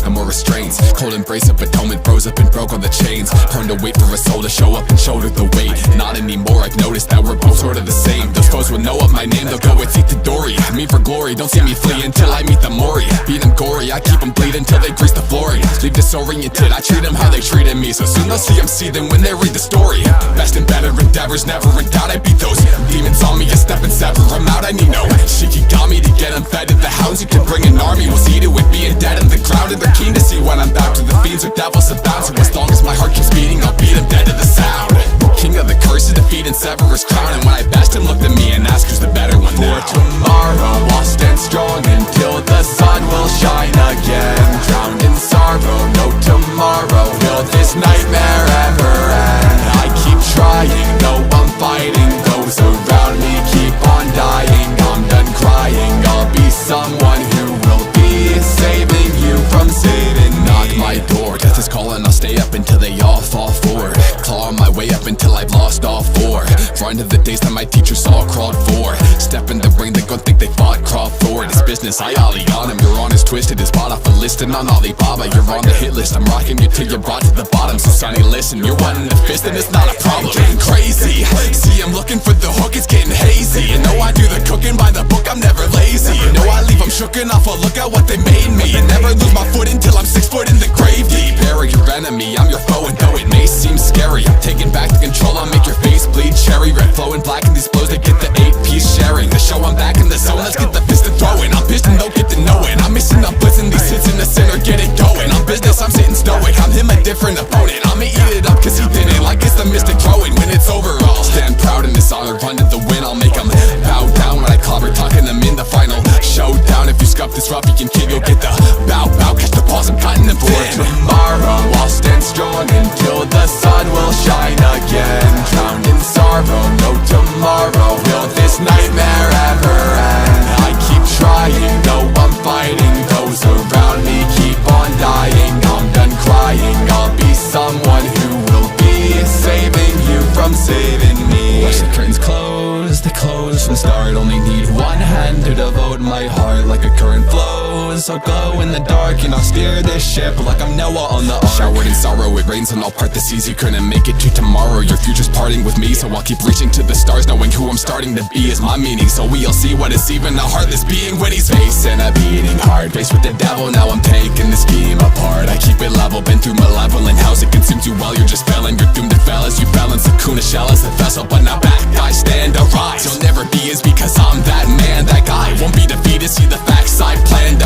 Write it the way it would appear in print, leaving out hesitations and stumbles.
no more restraints. Cold embrace of atonement froze up and broke all the chains. Prone to wait for a soul to show up and shoulder the weight. Not anymore, I've noticed that we're both sort of the same. Those foes will know of my name, they'll go with Itadori. Me for glory, don't see me flee until I meet the Mori. Beat them gory, I keep them bleeding till they grease the flooring. Leave disoriented, I treat them how they treated me. So soon they'll see I'm seething when they read the story. Best and better endeavors, never in doubt, I beat those demons on me, a step and sever them out. I need no Shikigami to get them fed to the hounds. You can bring an army, we'll see to it being dead in the ground. And they're keen to see when I'm back to the fiends or devils abound. So as long as my heart keeps beating, I'll beat them dead to the sound. King of the curses, defeat and sever his crown. And when I best him, looked at me and asked who's the better one now. For tomorrow, I'll stand strong until the sun will shine again. Drowned in sorrow, no tomorrow. Will this nightmare ever end? I keep trying, though I'm fighting. Those around me keep on dying. I'm done crying, I'll be someone who will be saving you from saving me. Knock my door, death is calling, I'll stay up until they all fall forward. Claw my way up until I've lost all four. Run to the days that my teachers all crawled for. Step in the ring, they gon' think they fought, crawl forward. It's business, I ollie on him, your honest twisted. Is bought off a list and on Alibaba. You're on the hit list, I'm rocking you till you're brought to the bottom. So Sonny, listen, you're wanting to fist and it's not a problem. Getting crazy, see I'm looking for the hook, it's getting hazy. You know I do the cooking by the book, I'm never lazy. You know I leave them shooken off, oh look at what they made me. And never lose my foot until I'm 6 foot in the grave deep. Bury your enemy, I'm your foe, and though it may seem scary, I'm taking back the control, I'll make your face bleed cherry red. Flowing black in these blows, they get the 8-piece sharing. The show, I'm back in the zone, let's get the fist to throwing. I'm pissed and don't get to know it, I'm missing up blitzing these hits in the center, get it going. I'm business, I'm sitting stoic, I'm him a different opponent. I'ma eat it up cause he didn't, like it's the mystic growing. When it's over, I'll stand proud in this honor, run to the win, I'll make them bow down when I clobber, talking them in the final showdown. If you scuff this ruffian kid, you'll get the bow, catch the balls, I'm cutting them thin. Tomorrow, I'll stand strong until the sun will shine again. Drowned in sorrow, no tomorrow. Will this nightmare ever end? I keep trying, though I'm fighting. Those around me keep on dying. I'm done crying, I'll be someone who will be saving you from saving me. Watch the curtains close, they close from the start. Only need one hand to devote my heart like a current flows. I'll glow in the dark and I'll steer this ship like I'm Noah on the ark. Showered in sorrow, it rains and I'll part the seas. You couldn't make it to tomorrow, your future's parting with me. So I'll keep reaching to the stars, knowing who I'm starting to be is my meaning. So we'll see what is even a heartless being when he's facing a beating heart. Faced with the devil, now I'm taking the scheme apart. I keep it level, been through malevolent house. It consumes you while you're just failing. You're doomed to fail as you balance Sukuna shell as a vessel. But now back, I stand, arise. You'll never be as because I'm that man, that guy. Won't be defeated, see the facts I planned.